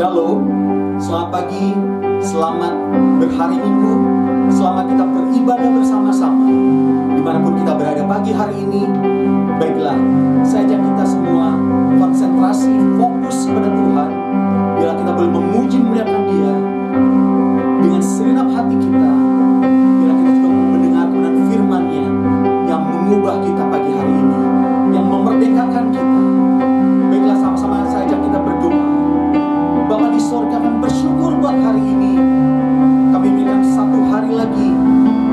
Shalom, selamat pagi, selamat berhari Minggu, selamat kita beribadah bersama-sama. Dimanapun kita berada pagi hari ini, baiklah, saya ajak kita semua konsentrasi, fokus pada Tuhan. Bila kita boleh memuji memuliakan Dia dengan segenap hati kita, bila kita juga mendengar kebenaran firman-Nya yang mengubah kita pagi hari ini, yang memerdekakan kita. Baiklah, sama-sama saya ajak kita berdoa. Bapa di sorga, kami bersyukur buat hari ini. Kami berikan satu hari lagi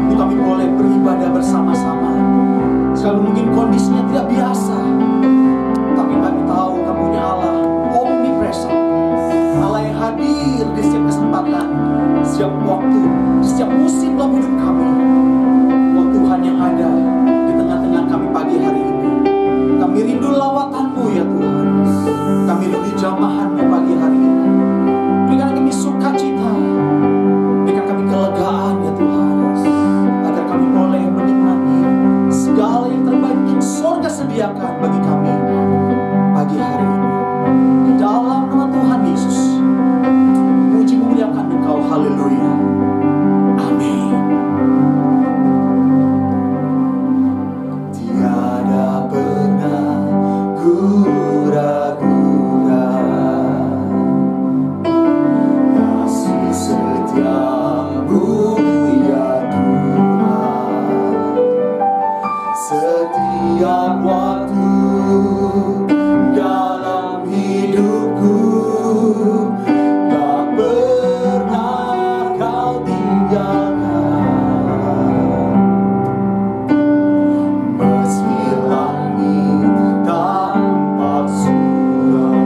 untuk kami boleh beribadah bersama-sama. Sekali mungkin kondisinya tidak biasa, tapi kami tahu kami punya Allah omnipresent, Allah yang hadir di setiap kesempatan, setiap waktu, di setiap musim dalam hidup kami. Oh Tuhan yang ada di tengah-tengah kami pagi hari ini. Kami rindu lawatan-Mu ya Tuhan. Kami rindu jamahan-Mu pagi hari ini. Berikan kami sukacita, berikan kami kelegaan ya Tuhan, agar kami boleh menikmati segala yang terbaik yang surga sediakan bagi kami pagi hari ini. Di dalam nama Tuhan Yesus, muji memuliakan Engkau, haleluya, amin. Tiada pernah ku ragu-ragu kasih setiamu ya Tuhan. Setiap waktu dalam hidupku tak pernah Kau tinggalkan. Meski langit tampak suram,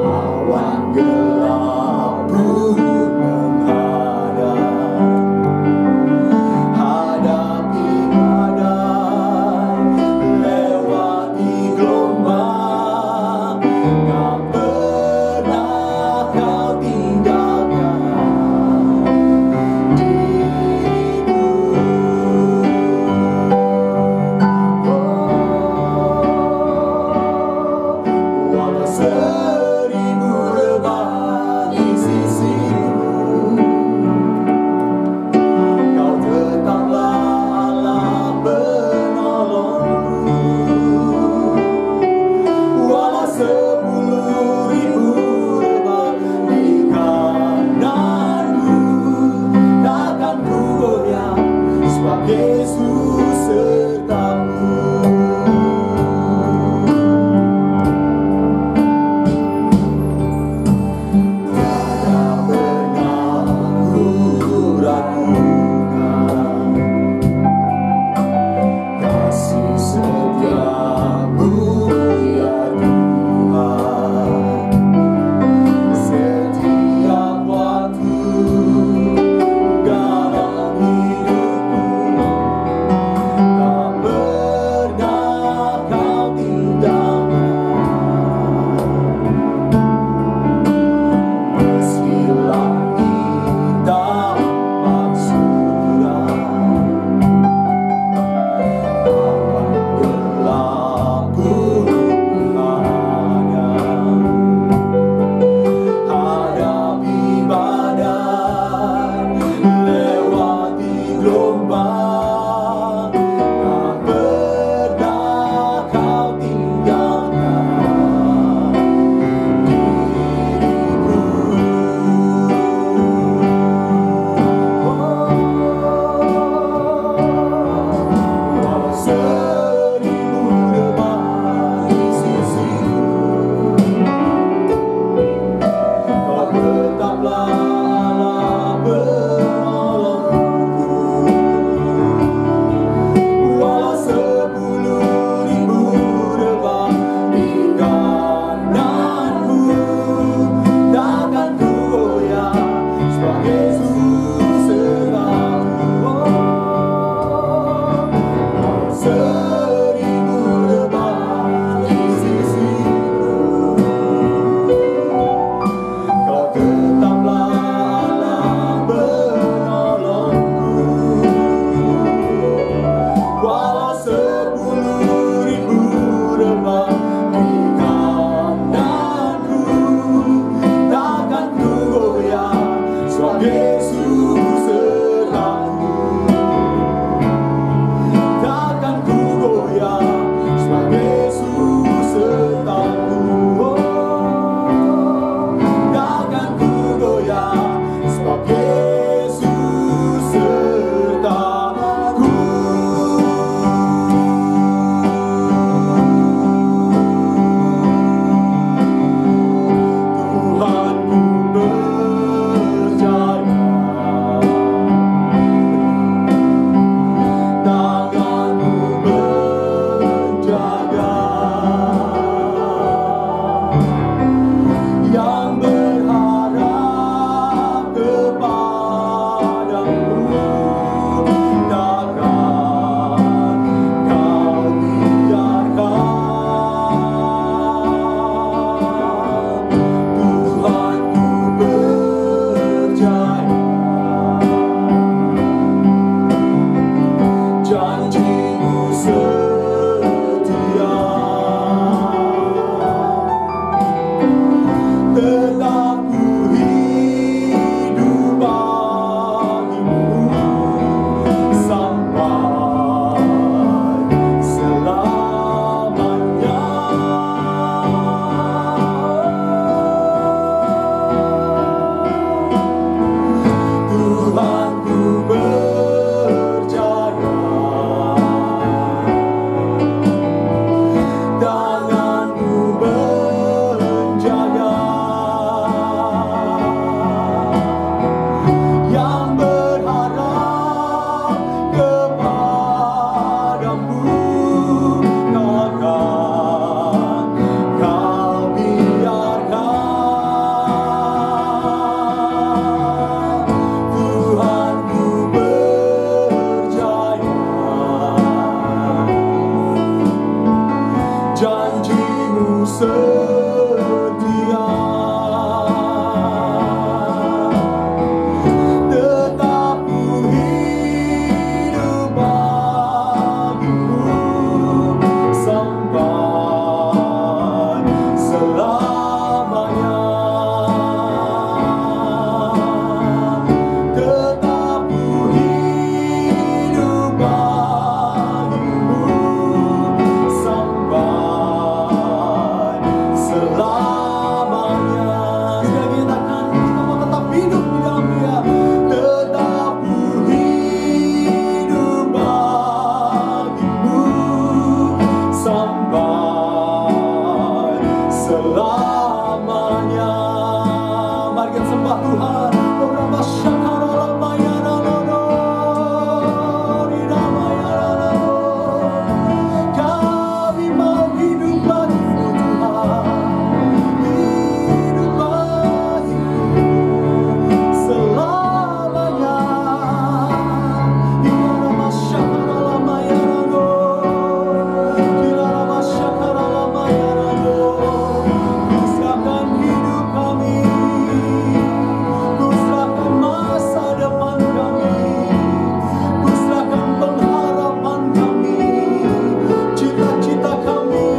awan gelap pun menghadap, hadapi badai, lewati gelombang, tak pernah Kau tinggalkan diriku. Walau seribu rebah di sisimu, Kau tetaplah Allah penolongku. Walau 10.000 rebah di kananku, takkan ku goyah, sebab Yesus sertaku. Tiada pernah ku ragukan kasih setiamu ya Tuhan. Setiap waktu dalam hidupku tak pernah Kau tinggalkan. Meski langit tampak suram, awan gelap pun menghadap, hadapi badai, lewati gelombang, tak pernah Kau tinggalkan diriku. Walau 1000 rebah di sisiku, Kau tetaplah Allah penolongku. Walau 10.000 rebah di kananku, takkan ku goyah, sebab Yesus sertaku. 1000 rebah di sisiku, Kau tetaplah Allah penolongku. Walau 10.000 rebah di kananku, janjimu setia, tetap ku hidup bagimu sampai selamanya. Tuhan, ku percaya, tangan-Mu menjaga, yang berharap kepadamu takkan Kau biarkan. Tuhan, ku percaya, janji-Mu setia, tetap ku hidup bagimu sampai selamanya. Tetap ku hidup bagimu sampai selamanya. Sekali lagi katakan, kita mau tetap hidup di dalam Dia. Tetap ku hidup bagimu sampai selamanya. Mari kita sembah Tuhan. Kami mau hidup bagimu Tuhan, hidup bagimu selamanya. Serahkan hidup kami, ku serahkan masa depan kami, ku serahkan pengharapan kami, cita-cita kami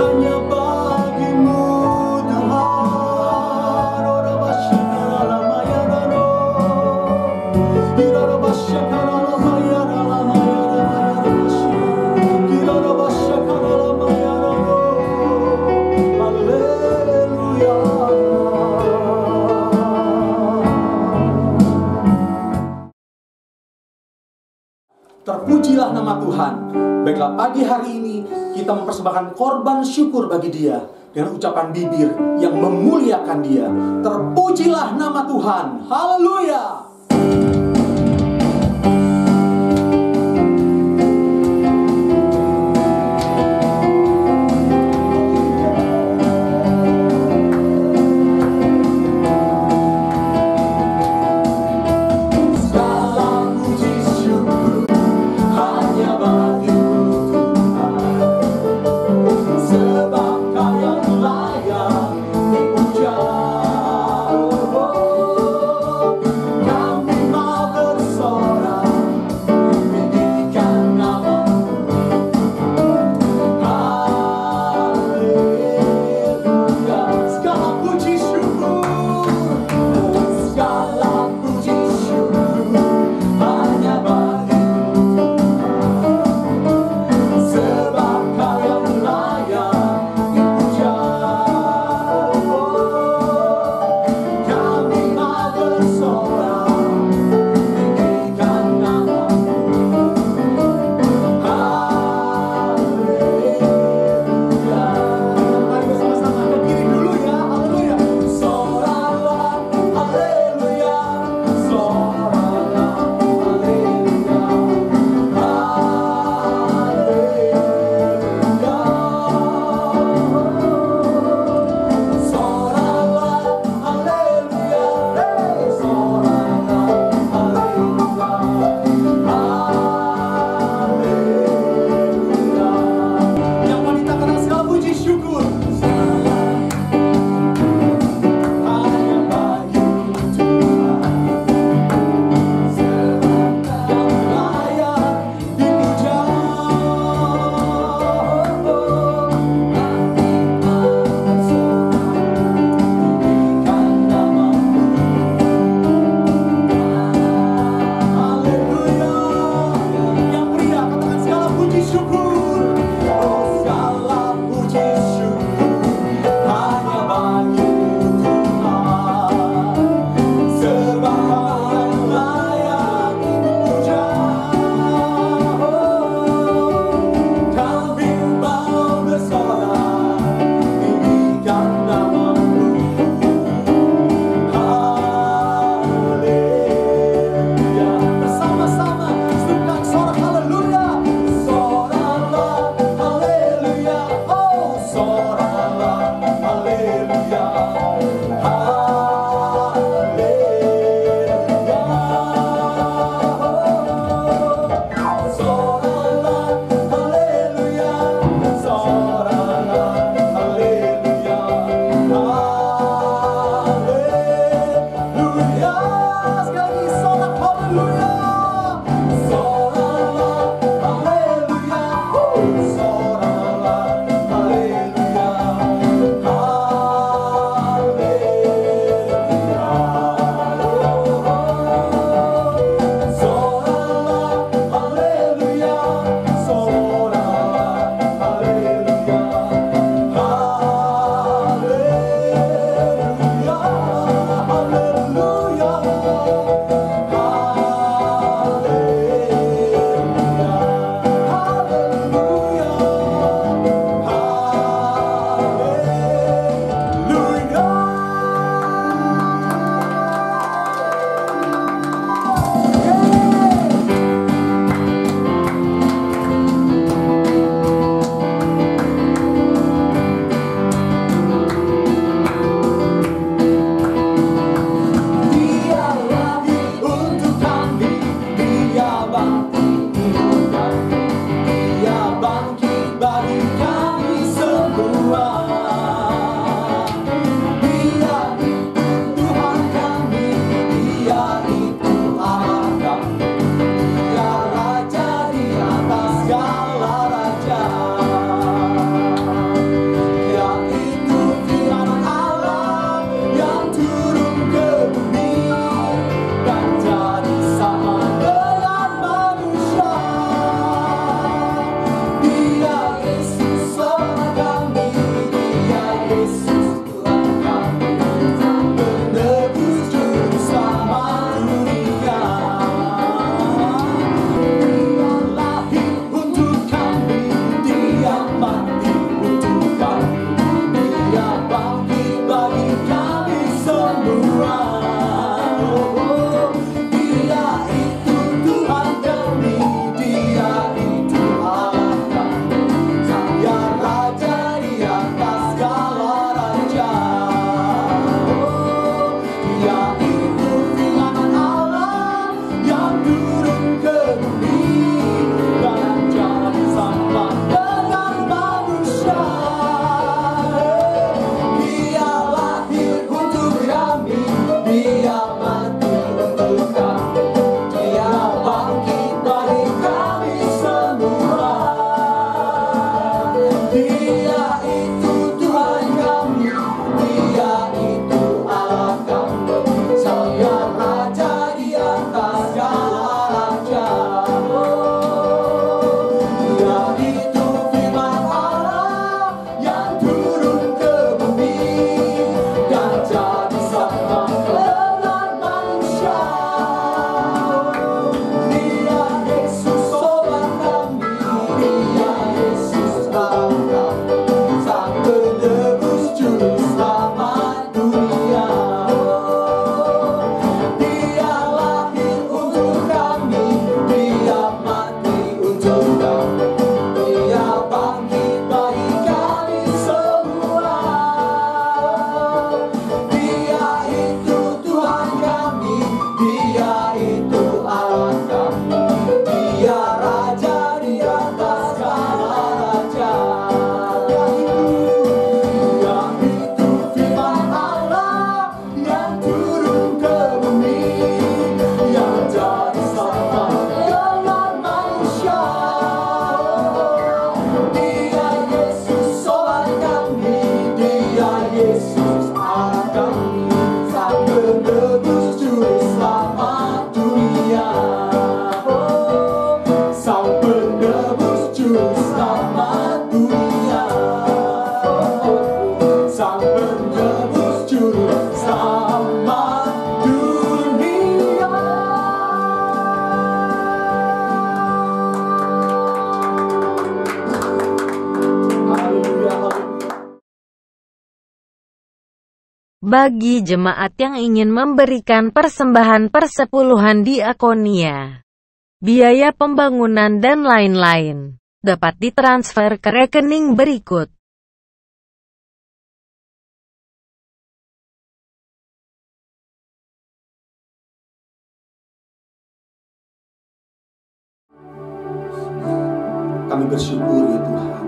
hanya bagimu Tuhan. Ora basyakara lamayarano, ira basyakara lamayarano, ira basyakara lamayarano. Haleluya. Terpujilah nama Tuhan. Baiklah, pagi hari ini kita mempersembahkan korban syukur bagi Dia dengan ucapan bibir yang memuliakan Dia. Terpujilah nama Tuhan. Haleluya. Segala puji syukur hanya bagimu Tuhan, sebab Kau yang layak dipuja. Kami mau bagi jemaat yang ingin memberikan persembahan persepuluhan diakonia, biaya pembangunan dan lain-lain, dapat ditransfer ke rekening berikut. Kami bersyukur ya Tuhan,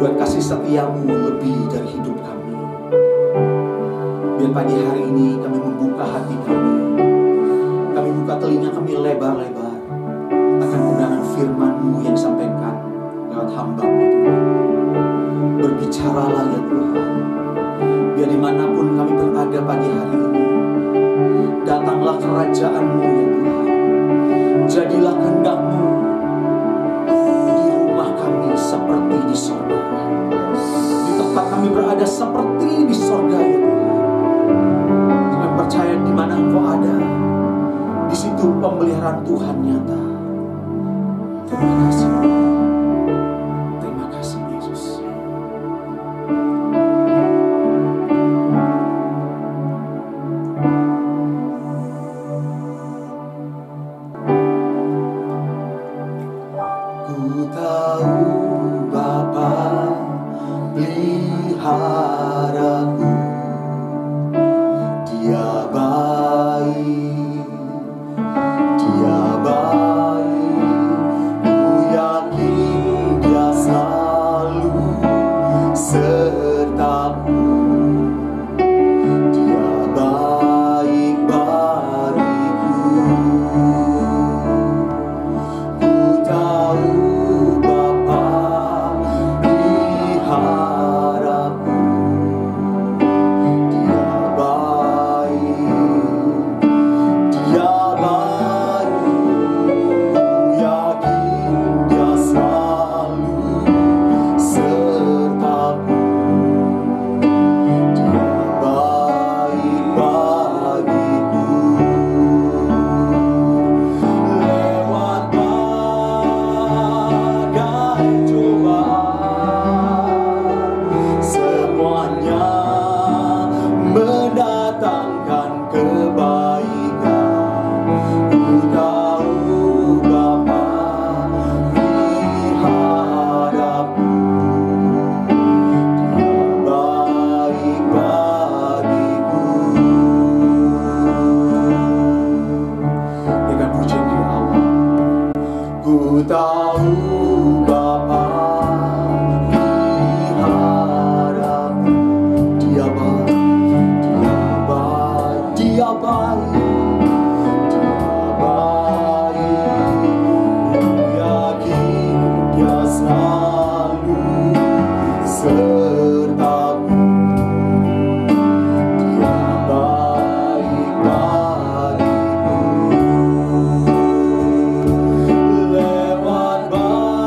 buat kasih setiamu lebih dari hidup kami. Biar pagi hari ini kami membuka hati kami buka telinga kami lebar-lebar akan kebenaran firman-Mu yang disampaikan lewat hamba-Mu Tuhan. Berbicaralah ya Tuhan, biar dimanapun kami berada pagi hari ini, datanglah kerajaan-Mu ya Tuhan. Jadilah kehendak-Mu seperti di sorga, di tempat kami berada seperti di sorga ya Tuhan. Kami percaya di mana Engkau ada, di situ pemeliharaan Tuhan nyata. Terima kasih, terima kasih Yesus. Ku tahu peliharaku, Dia baik, Dia baik. Ku yakin Dia selalu sertaku. Dia baik bagiku. Ku tahu lewat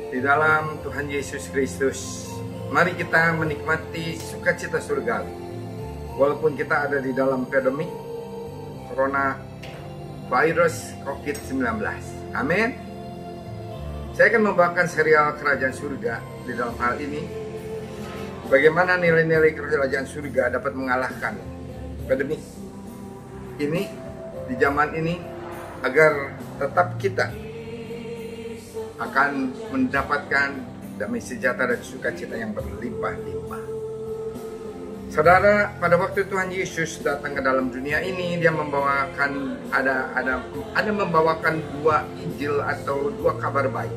di dalam Tuhan Yesus Kristus, mari kita menikmati sukacita surgawi. Walaupun kita ada di dalam pandemi Corona virus COVID-19. Amin. Saya akan membawakan serial Kerajaan Surga di dalam hal ini. Bagaimana nilai-nilai kerajaan surga dapat mengalahkan pandemi ini di zaman ini, agar tetap kita akan mendapatkan damai sejahtera dan sukacita yang berlimpah-limpah. Saudara, pada waktu Tuhan Yesus datang ke dalam dunia ini, dia membawakan membawakan dua Injil atau dua kabar baik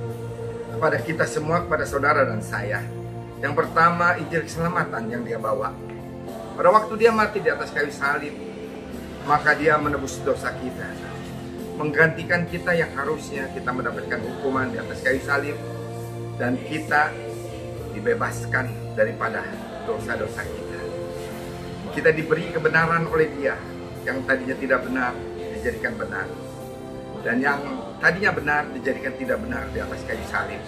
kepada kita semua, kepada saudara dan saya. Yang pertama, Injil keselamatan yang dia bawa. Pada waktu dia mati di atas kayu salib, maka dia menebus dosa kita, menggantikan kita yang harusnya kita mendapatkan hukuman di atas kayu salib, dan kita dibebaskan daripada dosa-dosa kita. Kita diberi kebenaran oleh dia, yang tadinya tidak benar dijadikan benar, dan yang tadinya benar dijadikan tidak benar di atas kayu salib.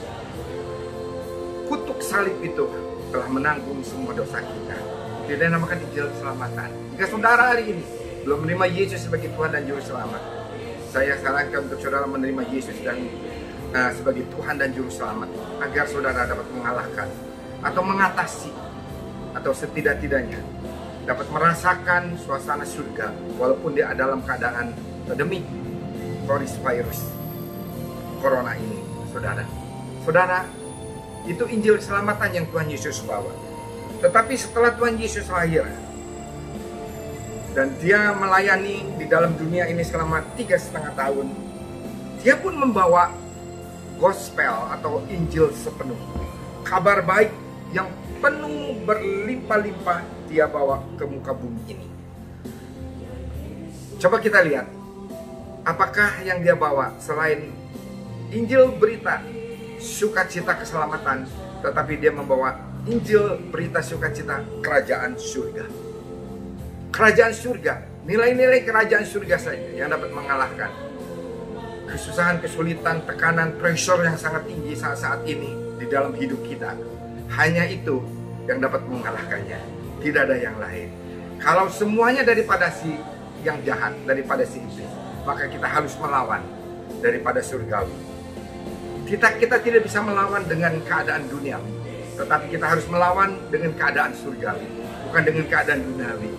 Kutuk salib itu telah menanggung semua dosa kita. Dia dinamakan Injil keselamatan. Jika saudara hari ini belum menerima Yesus sebagai Tuhan dan Juru Selamat, saya sarankan untuk saudara menerima Yesus dan sebagai Tuhan dan Juru Selamat, agar saudara dapat mengalahkan atau mengatasi, atau setidak-tidaknya dapat merasakan suasana surga walaupun dia dalam keadaan pandemi virus Corona ini. Saudara, itu Injil keselamatan yang Tuhan Yesus bawa. Tetapi setelah Tuhan Yesus lahir dan dia melayani di dalam dunia ini selama 3,5 tahun, dia pun membawa gospel atau Injil sepenuh. Kabar baik yang penuh berlimpah-limpah dia bawa ke muka bumi ini. Coba kita lihat, apakah yang dia bawa selain Injil berita sukacita keselamatan, tetapi dia membawa Injil berita sukacita kerajaan surga. Kerajaan surga, nilai-nilai kerajaan surga saja yang dapat mengalahkan kesusahan, kesulitan, tekanan, pressure yang sangat tinggi saat ini di dalam hidup kita. Hanya itu yang dapat mengalahkannya, tidak ada yang lain. Kalau semuanya daripada si yang jahat, daripada si iblis, maka kita harus melawan daripada surgawi. Kita tidak bisa melawan dengan keadaan duniawi, tetapi kita harus melawan dengan keadaan surgawi, bukan dengan keadaan duniawi.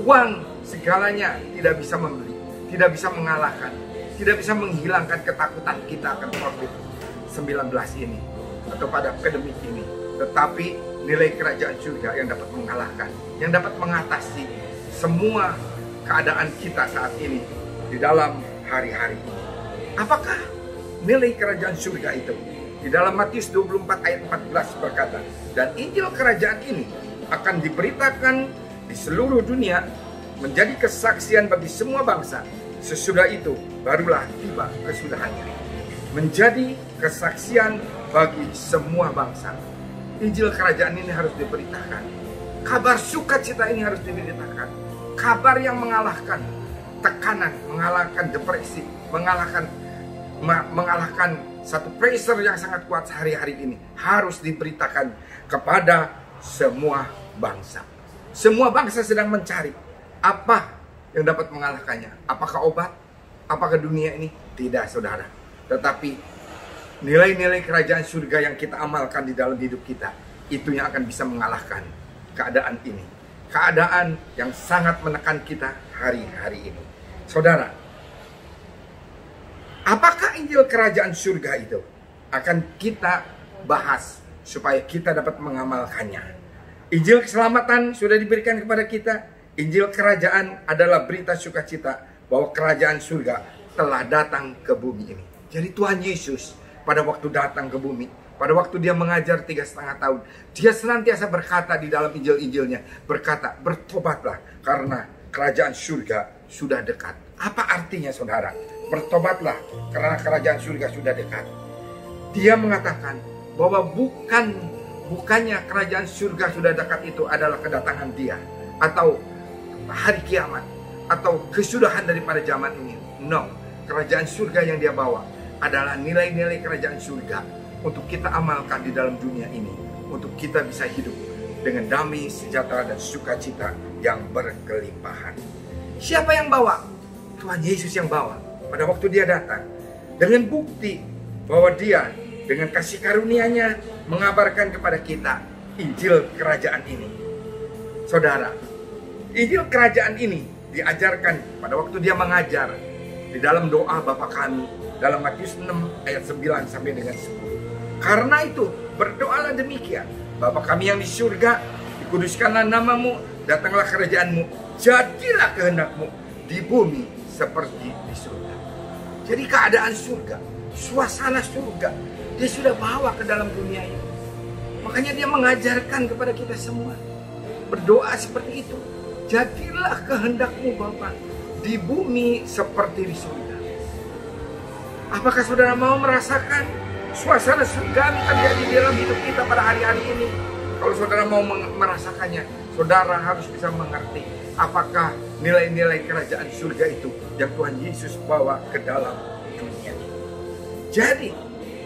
Uang segalanya tidak bisa membeli, tidak bisa mengalahkan, tidak bisa menghilangkan ketakutan kita akan COVID-19 ini atau pada pandemi ini. Tetapi nilai kerajaan surga yang dapat mengalahkan, yang dapat mengatasi semua keadaan kita saat ini di dalam hari-hari ini. Apakah nilai kerajaan surga itu? Di dalam Matius 24 ayat 14 berkata, dan Injil kerajaan ini akan diberitakan di seluruh dunia menjadi kesaksian bagi semua bangsa. Sesudah itu barulah tiba kesudahannya. Menjadi kesaksian bagi semua bangsa. Injil kerajaan ini harus diberitakan. Kabar sukacita ini harus diberitakan. Kabar yang mengalahkan tekanan, mengalahkan depresi, mengalahkan satu pressure yang sangat kuat sehari-hari ini harus diberitakan kepada semua bangsa. Semua bangsa sedang mencari apa yang dapat mengalahkannya. Apakah obat? Apakah dunia ini? Tidak, saudara. Tetapi nilai-nilai kerajaan surga yang kita amalkan di dalam hidup kita, itu yang akan bisa mengalahkan keadaan ini. Keadaan yang sangat menekan kita hari-hari ini. Saudara, apakah Injil kerajaan surga itu? Akan kita bahas supaya kita dapat mengamalkannya. Injil keselamatan sudah diberikan kepada kita. Injil kerajaan adalah berita sukacita bahwa kerajaan surga telah datang ke bumi ini. Jadi Tuhan Yesus pada waktu datang ke bumi, pada waktu dia mengajar 3,5 tahun, dia senantiasa berkata di dalam Injil-Injilnya, berkata, bertobatlah karena kerajaan surga sudah dekat. Apa artinya, saudara? Bertobatlah karena kerajaan surga sudah dekat. Dia mengatakan bahwa bukannya kerajaan surga sudah dekat itu adalah kedatangan dia atau hari kiamat atau kesudahan daripada zaman ini. No, kerajaan surga yang dia bawa adalah nilai-nilai kerajaan surga untuk kita amalkan di dalam dunia ini, untuk kita bisa hidup dengan damai, sejahtera, dan sukacita yang berkelimpahan. Siapa yang bawa? Tuhan Yesus yang bawa pada waktu dia datang, dengan bukti bahwa dia dengan kasih karunia-Nya mengabarkan kepada kita Injil kerajaan ini. Saudara, Injil kerajaan ini diajarkan pada waktu dia mengajar di dalam doa Bapa kami dalam Matius 6 ayat 9 sampai dengan 10. Karena itu berdoalah demikian: Bapa kami yang di surga, dikuduskanlah namamu, datanglah kerajaanmu, jadilah kehendakmu di bumi seperti di surga. Jadi keadaan surga, suasana surga, dia sudah bawa ke dalam dunia ini. Makanya dia mengajarkan kepada kita semua berdoa seperti itu. Jadilah kehendakmu Bapa di bumi seperti di surga. Apakah saudara mau merasakan suasana surgawi terjadi di dalam hidup kita pada hari-hari ini? Kalau saudara mau merasakannya, saudara harus bisa mengerti apakah nilai-nilai kerajaan surga itu yang Tuhan Yesus bawa ke dalam dunia ini. Jadi,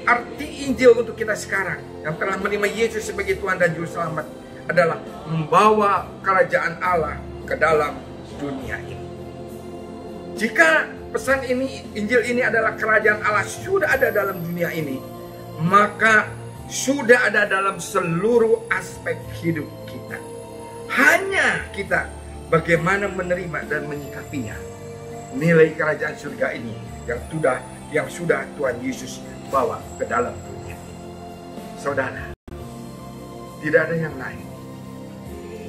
arti Injil untuk kita sekarang yang telah menerima Yesus sebagai Tuhan dan Juru Selamat adalah membawa kerajaan Allah ke dalam dunia ini. Jika pesan ini, Injil ini adalah kerajaan Allah sudah ada dalam dunia ini, maka sudah ada dalam seluruh aspek hidup kita. Hanya kita bagaimana menerima dan menyikapinya. Nilai kerajaan surga ini yang sudah Tuhan Yesus bawa ke dalam dunia. Saudara, tidak ada yang lain.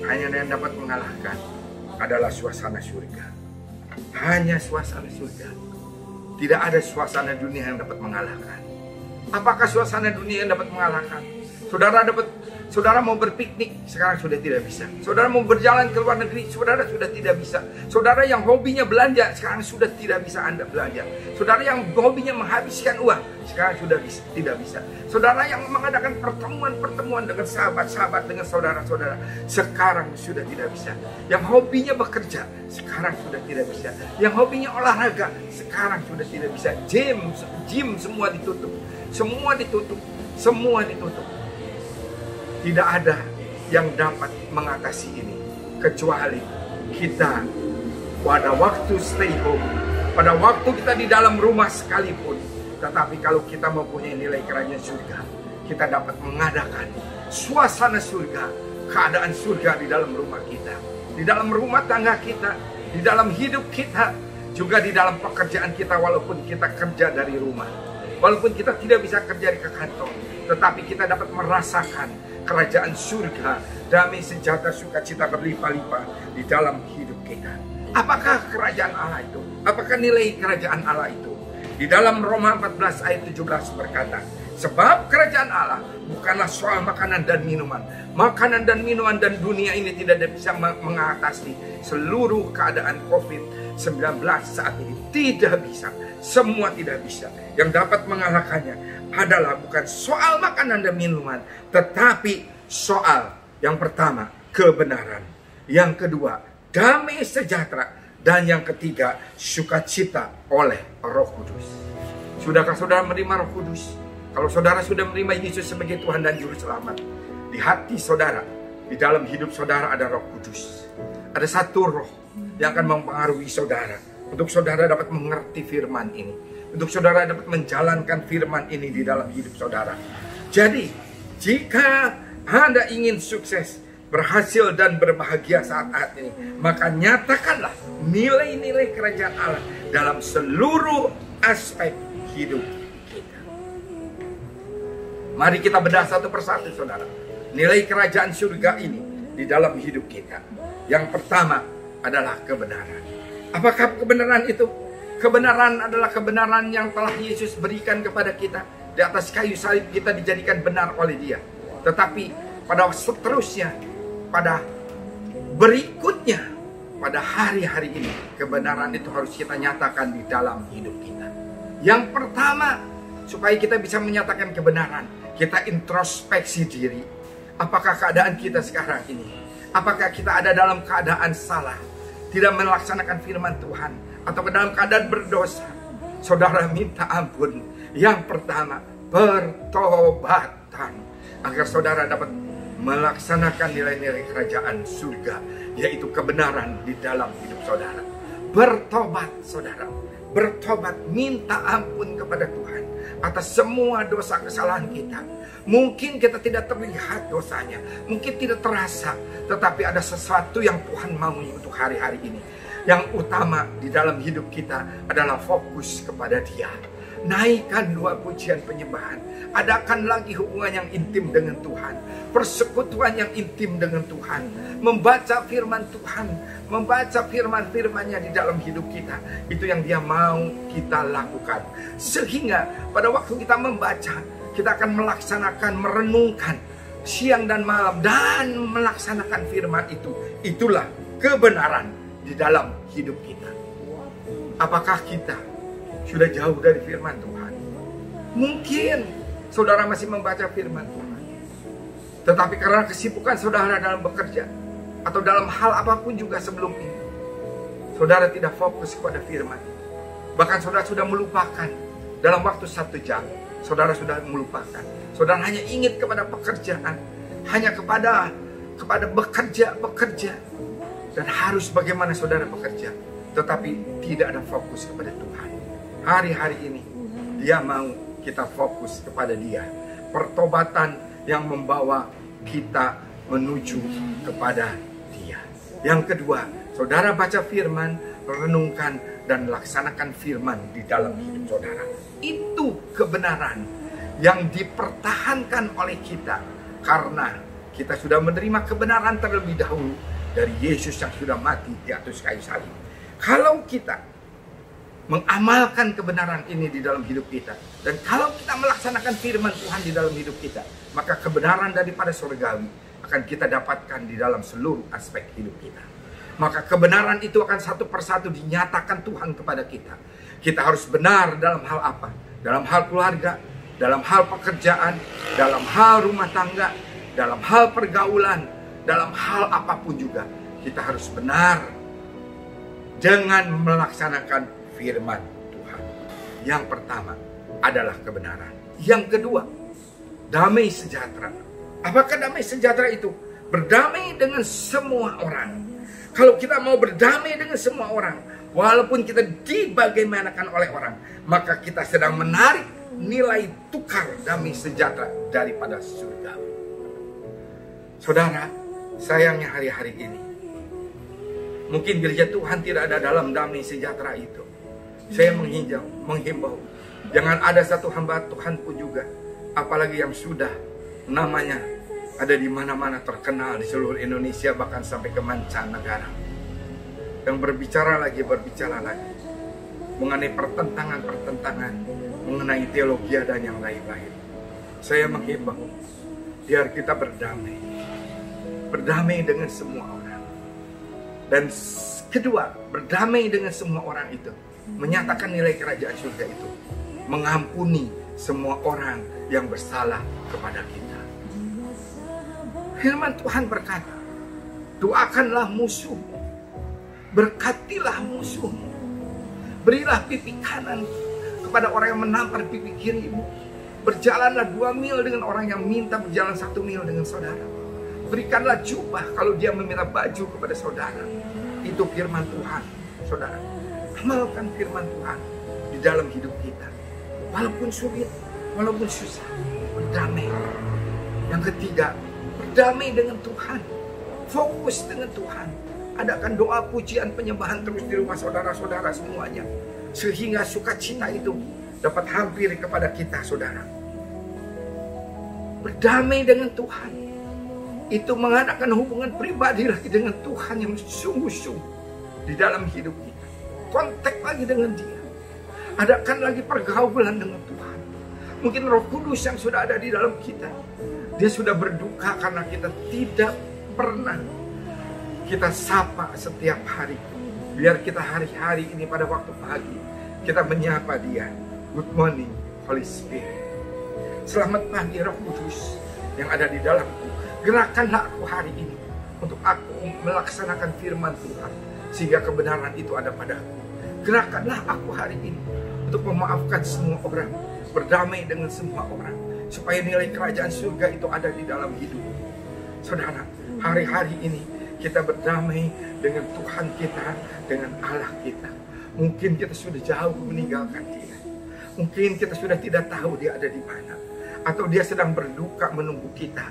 Hanya yang dapat mengalahkan adalah suasana surga. Hanya suasana surga. Tidak ada suasana dunia yang dapat mengalahkan. Apakah suasana dunia yang dapat mengalahkan? Saudara mau berpiknik, sekarang sudah tidak bisa. Saudara mau berjalan ke luar negeri, saudara sudah tidak bisa. Saudara yang hobinya belanja, sekarang sudah tidak bisa Anda belanja. Saudara yang hobinya menghabiskan uang, sekarang sudah tidak bisa. Saudara yang mengadakan pertemuan-pertemuan dengan sahabat-sahabat, dengan saudara-saudara, sekarang sudah tidak bisa. Yang hobinya bekerja, sekarang sudah tidak bisa. Yang hobinya olahraga, sekarang sudah tidak bisa. Gym semua ditutup. Semua ditutup. Semua ditutup. Tidak ada yang dapat mengatasi ini kecuali kita pada waktu stay home, pada waktu kita di dalam rumah sekalipun. Tetapi kalau kita mempunyai nilai kerajaan surga, kita dapat mengadakan suasana surga, keadaan surga di dalam rumah kita, di dalam rumah tangga kita, di dalam hidup kita, juga di dalam pekerjaan kita. Walaupun kita kerja dari rumah, walaupun kita tidak bisa kerja di kantor, tetapi kita dapat merasakan kerajaan surga, damai, sejahtera, sukacita berlimpah-limpah di dalam hidup kita. Apakah kerajaan Allah itu? Apakah nilai kerajaan Allah itu? Di dalam Roma 14 ayat 17 berkata, sebab kerajaan Allah bukanlah soal makanan dan minuman. Makanan dan minuman dan dunia ini tidak bisa mengatasi seluruh keadaan COVID-19 saat ini. Tidak bisa. Semua tidak bisa. Yang dapat mengalahkannya adalah bukan soal makanan dan minuman, tetapi soal yang pertama, kebenaran. Yang kedua, damai sejahtera. Dan yang ketiga, sukacita oleh Roh Kudus. Sudahkah saudara menerima Roh Kudus? Kalau saudara sudah menerima Yesus sebagai Tuhan dan Juru Selamat, di hati saudara, di dalam hidup saudara ada Roh Kudus. Ada satu roh yang akan mempengaruhi saudara, untuk saudara dapat mengerti firman ini, untuk saudara dapat menjalankan firman ini di dalam hidup saudara. Jadi, jika Anda ingin sukses, berhasil dan berbahagia saat ini, maka nyatakanlah nilai-nilai kerajaan Allah dalam seluruh aspek hidup kita. Mari kita bedah satu persatu, saudara. Nilai kerajaan surga ini di dalam hidup kita. Yang pertama adalah kebenaran. Apakah kebenaran itu? Kebenaran adalah kebenaran yang telah Yesus berikan kepada kita. Di atas kayu salib kita dijadikan benar oleh Dia. Tetapi pada seterusnya, pada berikutnya, pada hari-hari ini, kebenaran itu harus kita nyatakan di dalam hidup kita. Yang pertama, supaya kita bisa menyatakan kebenaran, kita introspeksi diri. Apakah keadaan kita sekarang ini? Apakah kita ada dalam keadaan salah, tidak melaksanakan firman Tuhan, atau dalam keadaan berdosa? Saudara minta ampun. Yang pertama, pertobatan, agar saudara dapat melaksanakan nilai-nilai kerajaan surga, yaitu kebenaran di dalam hidup saudara. Bertobat saudara, bertobat, minta ampun kepada Tuhan atas semua dosa kesalahan kita. Mungkin kita tidak terlihat dosanya, mungkin tidak terasa, tetapi ada sesuatu yang Tuhan mau untuk hari-hari ini. Yang utama di dalam hidup kita adalah fokus kepada Dia. Naikkan doa pujian penyembahan. Adakan lagi hubungan yang intim dengan Tuhan, persekutuan yang intim dengan Tuhan, membaca firman Tuhan, membaca firman-firman-Nya di dalam hidup kita. Itu yang Dia mau kita lakukan. Sehingga pada waktu kita membaca, kita akan melaksanakan, merenungkan siang dan malam, dan melaksanakan firman itu. Itulah kebenaran di dalam hidup kita. Apakah kita sudah jauh dari firman Tuhan? Mungkin saudara masih membaca firman Tuhan, tetapi karena kesibukan saudara dalam bekerja atau dalam hal apapun juga sebelum ini, saudara tidak fokus kepada firman. Bahkan saudara sudah melupakan. Dalam waktu 1 jam saudara sudah melupakan. Saudara hanya ingat kepada pekerjaan, hanya kepada bekerja, dan harus bagaimana saudara bekerja, tetapi tidak ada fokus kepada Tuhan. Hari-hari ini Dia mau kita fokus kepada Dia. Pertobatan yang membawa kita menuju kepada Dia. Yang kedua, saudara baca firman, renungkan dan laksanakan firman di dalam hidup saudara. Itu kebenaran yang dipertahankan oleh kita karena kita sudah menerima kebenaran terlebih dahulu dari Yesus yang sudah mati di atas kayu salib. Kalau kita mengamalkan kebenaran ini di dalam hidup kita, dan kalau kita melaksanakan firman Tuhan di dalam hidup kita, maka kebenaran daripada surgawi akan kita dapatkan di dalam seluruh aspek hidup kita. Maka kebenaran itu akan satu persatu dinyatakan Tuhan kepada kita. Kita harus benar dalam hal apa? Dalam hal keluarga, dalam hal pekerjaan, dalam hal rumah tangga, dalam hal pergaulan, dalam hal apapun juga. Kita harus benar dengan melaksanakan firman Tuhan. Yang pertama adalah kebenaran. Yang kedua, damai sejahtera. Apakah damai sejahtera itu? Berdamai dengan semua orang. Kalau kita mau berdamai dengan semua orang, walaupun kita dibagaimanakan oleh orang, maka kita sedang menarik nilai tukar damai sejahtera daripada surga. Saudara, sayangnya hari-hari ini mungkin gereja Tuhan tidak ada dalam damai sejahtera itu. Saya menghimbau, jangan ada satu hamba Tuhan pun juga, apalagi yang sudah namanya ada di mana-mana terkenal di seluruh Indonesia, bahkan sampai ke mancanegara, yang berbicara lagi mengenai pertentangan, mengenai teologi dan yang lain-lain. Saya menghimbau, biar kita berdamai dengan semua orang. Dan kedua, berdamai dengan semua orang itu menyatakan nilai kerajaan surga itu, mengampuni semua orang yang bersalah kepada kita. Firman Tuhan berkata, doakanlah musuhmu, berkatilah musuhmu, berilah pipi kanan kepada orang yang menampar pipi kirimu, berjalanlah 2 mil dengan orang yang minta berjalan 1 mil dengan saudara, berikanlah jubah kalau dia meminta baju kepada saudara. Itu firman Tuhan, saudara. Amalkan firman Tuhan di dalam hidup kita, walaupun sulit, walaupun susah, berdamai. Yang ketiga, berdamai dengan Tuhan, fokus dengan Tuhan. Adakan doa pujian penyembahan terus di rumah saudara-saudara semuanya, sehingga sukacita itu dapat hampir kepada kita, saudara. Berdamai dengan Tuhan itu mengadakan hubungan pribadi lagi dengan Tuhan yang sungguh-sungguh di dalam hidup kita. Kontak lagi dengan Dia. Adakan lagi pergaulan dengan Tuhan. Mungkin Roh Kudus yang sudah ada di dalam kita, Dia sudah berduka karena kita tidak pernah kita sapa setiap hari. Biar kita hari-hari ini pada waktu pagi kita menyapa Dia. Good morning Holy Spirit. Selamat pagi Roh Kudus yang ada di dalamku. Gerakanlah aku hari ini untuk aku melaksanakan firman Tuhan, sehingga kebenaran itu ada padaku. Gerakanlah aku hari ini untuk memaafkan semua orang, berdamai dengan semua orang, supaya nilai kerajaan surga itu ada di dalam hidup. Saudara, hari-hari ini kita berdamai dengan Tuhan kita, dengan Allah kita. Mungkin kita sudah jauh meninggalkan Dia. Mungkin kita sudah tidak tahu Dia ada di mana, atau Dia sedang berduka menunggu kita,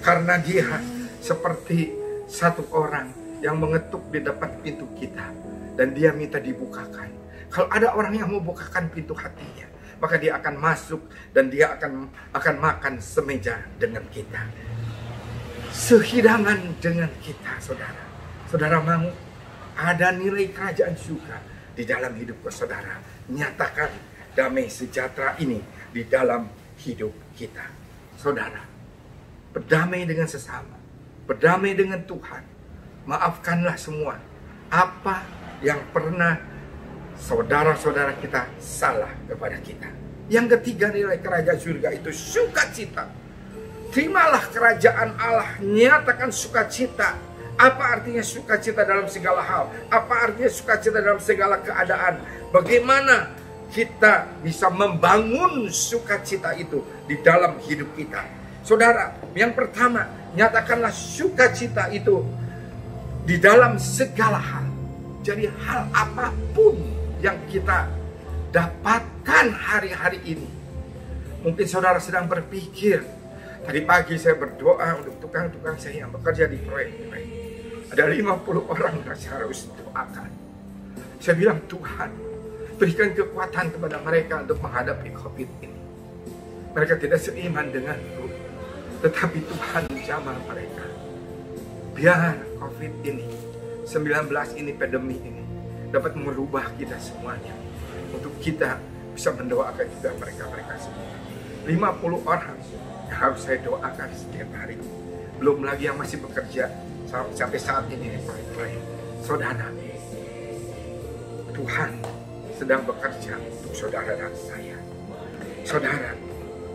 karena Dia seperti satu orang yang mengetuk di depan pintu kita, dan Dia minta dibukakan. Kalau ada orang yang mau bukakan pintu hatinya, maka Dia akan masuk dan Dia akan makan semeja dengan kita, sehidangan dengan kita. Saudara, saudara mau ada nilai kerajaan surga di dalam hidup saudara? Nyatakan damai sejahtera ini di dalam hidup kita. Saudara, berdamai dengan sesama, berdamai dengan Tuhan. Maafkanlah semua apa yang pernah saudara-saudara kita salah kepada kita. Yang ketiga, nilai kerajaan surga itu sukacita. Terimalah kerajaan Allah, nyatakan sukacita. Apa artinya sukacita dalam segala hal? Apa artinya sukacita dalam segala keadaan? Bagaimana kita bisa membangun sukacita itu di dalam hidup kita? Saudara, yang pertama, nyatakanlah sukacita itu di dalam segala hal. Jadi hal apapun yang kita dapatkan hari-hari ini. Mungkin saudara sedang berpikir, tadi pagi saya berdoa untuk tukang-tukang saya yang bekerja di proyek-proyek. Ada 50 orang yang saya harus doakan. Saya bilang, Tuhan, berikan kekuatan kepada mereka untuk menghadapi COVID ini. Mereka tidak seiman denganku, tetapi Tuhan menjamah mereka. Biar COVID ini, 19 ini, pandemi ini, dapat merubah kita semuanya. Untuk kita bisa mendoakan juga mereka-mereka semua. 50 orang yang harus saya doakan setiap hari. Belum lagi yang masih bekerja sampai saat ini di proyek-proyek. Saudara, Tuhan sedang bekerja untuk saudara dan saya. Saudara,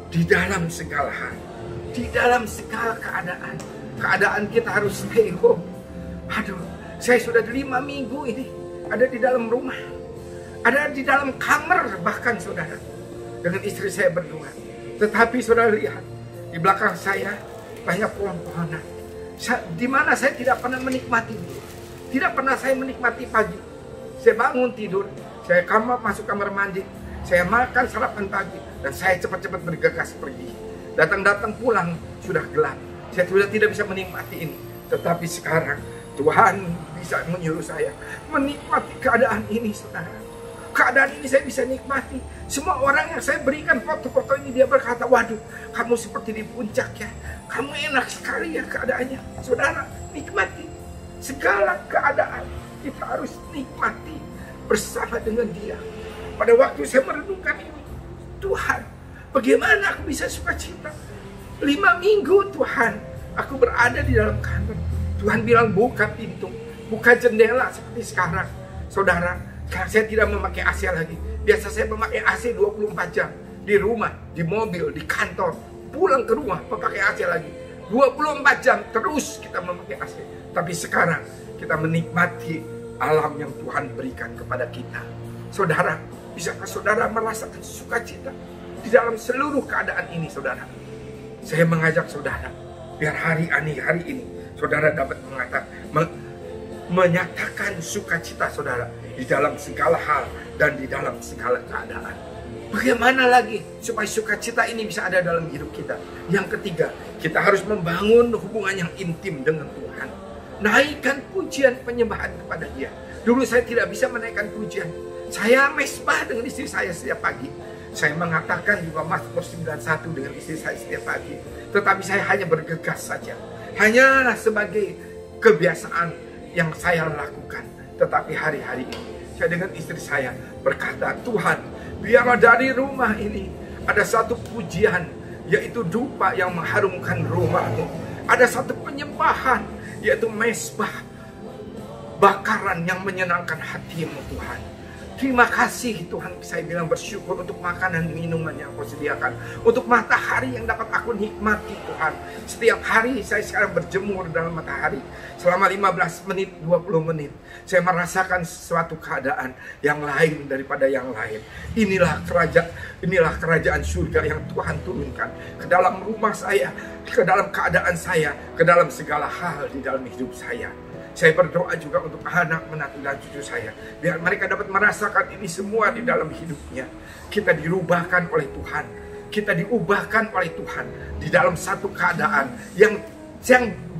di dalam segala hal, di dalam segala keadaan kita harus stay home. Aduh, saya sudah 5 minggu ini ada di dalam rumah, ada di dalam kamar bahkan saudara, dengan istri saya berdua. Tetapi saudara lihat, di belakang saya banyak pohon-pohonan, di mana saya tidak pernah menikmati. Tidak pernah saya menikmati pagi. Saya bangun tidur, saya masuk kamar mandi, saya makan sarapan pagi, dan saya cepat-cepat bergegas pergi. Datang-datang pulang sudah gelap. Saya sudah tidak bisa menikmati ini. Tetapi sekarang Tuhan bisa menyuruh saya menikmati keadaan ini, saudara. Keadaan ini saya bisa nikmati. Semua orang yang saya berikan foto-foto ini, dia berkata, waduh, kamu seperti di puncak ya. Kamu enak sekali ya keadaannya. Saudara, nikmati. Segala keadaan kita harus nikmati bersama dengan Dia. Pada waktu saya merenungkan ini, Tuhan, bagaimana aku bisa sukacita? 5 minggu Tuhan, aku berada di dalam kantor. Tuhan bilang buka pintu, buka jendela seperti sekarang. Saudara, saya tidak memakai AC lagi. Biasa saya memakai AC 24 jam. Di rumah, di mobil, di kantor. Pulang ke rumah, memakai AC lagi. 24 jam terus kita memakai AC. Tapi sekarang kita menikmati alam yang Tuhan berikan kepada kita. Saudara, bisakah saudara merasakan sukacita di dalam seluruh keadaan ini, saudara? Saya mengajak saudara, biar hari ini saudara dapat menyatakan sukacita saudara di dalam segala hal dan di dalam segala keadaan. Bagaimana lagi supaya sukacita ini bisa ada dalam hidup kita? Yang ketiga, kita harus membangun hubungan yang intim dengan Tuhan. Naikkan pujian penyembahan kepada Dia. Dulu saya tidak bisa menaikkan pujian. Saya mesbah dengan istri saya setiap pagi. Saya mengatakan juga Mazmur 91 dengan istri saya setiap pagi. Tetapi saya hanya bergegas saja. Hanya sebagai kebiasaan yang saya lakukan. Tetapi hari-hari ini saya dengan istri saya berkata, Tuhan, biarlah dari rumah ini ada satu pujian, yaitu dupa yang mengharumkan rumah-Mu. Ada satu penyembahan, yaitu mesbah bakaran yang menyenangkan hati-Mu, Tuhan. Terima kasih Tuhan, saya bilang bersyukur untuk makanan minuman yang Kau sediakan, untuk matahari yang dapat aku nikmati Tuhan. Setiap hari saya sekarang berjemur dalam matahari selama 15 menit, 20 menit. Saya merasakan suatu keadaan yang lain daripada yang lain. Inilah kerajaan surga yang Tuhan turunkan ke dalam rumah saya, ke dalam keadaan saya, ke dalam segala hal di dalam hidup saya. Saya berdoa juga untuk anak, menantu, dan cucu saya, biar mereka dapat merasakan ini semua di dalam hidupnya. Kita dirubahkan oleh Tuhan, kita diubahkan oleh Tuhan di dalam satu keadaan yang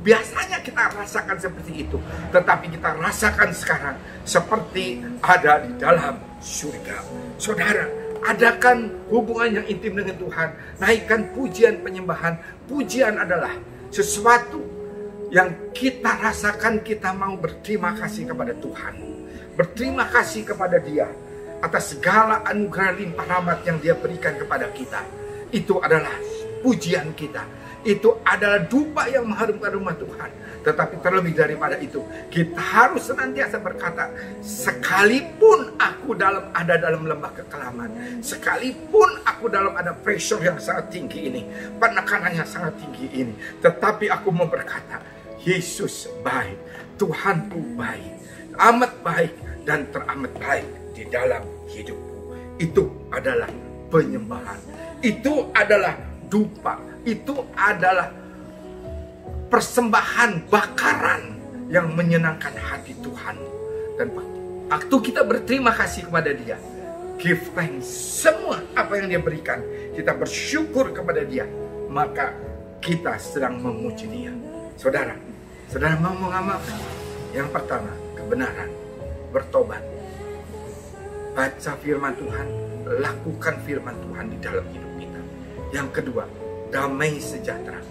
biasanya kita rasakan seperti itu, tetapi kita rasakan sekarang seperti ada di dalam surga. Saudara, adakan hubungan yang intim dengan Tuhan. Naikkan pujian penyembahan. Pujian adalah sesuatu yang kita rasakan, kita mau berterima kasih kepada Tuhan. Berterima kasih kepada Dia atas segala anugerah limpah rahmat yang Dia berikan kepada kita. Itu adalah pujian kita. Itu adalah dupa yang mengharumkan rumah Tuhan. Tetapi terlebih daripada itu, kita harus senantiasa berkata, sekalipun aku ada dalam lembah kekelaman, sekalipun aku ada pressure yang sangat tinggi ini, penekanan yang sangat tinggi ini, tetapi aku mau berkata, Yesus baik, Tuhanku baik, amat baik dan teramat baik di dalam hidupku. Itu adalah penyembahan, itu adalah dupa, itu adalah persembahan bakaran yang menyenangkan hati Tuhan. Dan waktu kita berterima kasih kepada Dia, give thanks, semua apa yang Dia berikan, kita bersyukur kepada Dia, maka kita sedang memuji Dia. Saudara mau mengamalkan yang pertama, kebenaran, bertobat, baca firman Tuhan, lakukan firman Tuhan di dalam hidup kita. Yang kedua, damai sejahtera,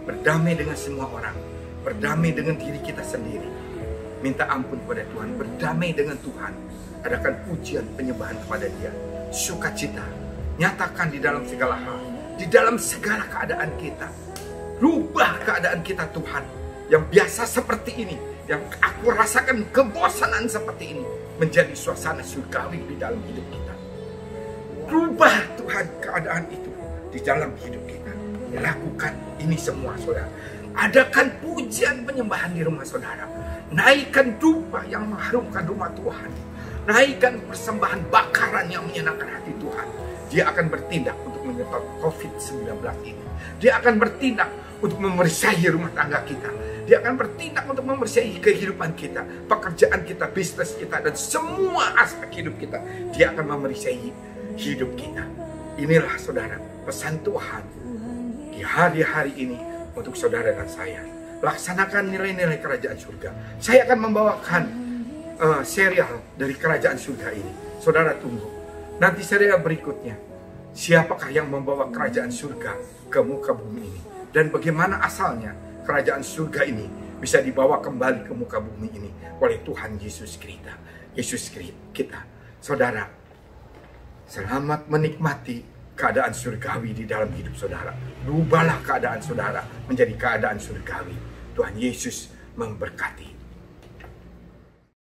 berdamai dengan semua orang, berdamai dengan diri kita sendiri, minta ampun kepada Tuhan, berdamai dengan Tuhan, adakan pujian penyembahan kepada Dia, sukacita, nyatakan di dalam segala hal, di dalam segala keadaan kita. Rubah keadaan kita Tuhan, yang biasa seperti ini, yang aku rasakan kebosanan seperti ini, menjadi suasana surgawi di dalam hidup kita. Rubah Tuhan keadaan itu di dalam hidup kita. Lakukan ini semua, saudara. Adakan pujian penyembahan di rumah saudara. Naikkan dupa yang mengharumkan rumah Tuhan. Naikkan persembahan bakaran yang menyenangkan hati Tuhan. Dia akan bertindak untuk menyetop COVID-19 ini. Dia akan bertindak untuk memeriksahi rumah tangga kita. Dia akan bertindak untuk memeriksahi kehidupan kita, pekerjaan kita, bisnis kita, dan semua aspek hidup kita. Dia akan memeriksahi hidup kita. Inilah saudara, pesan Tuhan di hari-hari ini untuk saudara dan saya. Laksanakan nilai-nilai kerajaan surga. Saya akan membawakan serial dari kerajaan surga ini. Saudara tunggu. Nanti serial berikutnya, siapakah yang membawa kerajaan surga ke muka bumi ini? Dan bagaimana asalnya kerajaan surga ini bisa dibawa kembali ke muka bumi ini oleh Tuhan Yesus kita. Saudara, selamat menikmati keadaan surgawi di dalam hidup saudara. Rubahlah keadaan saudara menjadi keadaan surgawi. Tuhan Yesus memberkati.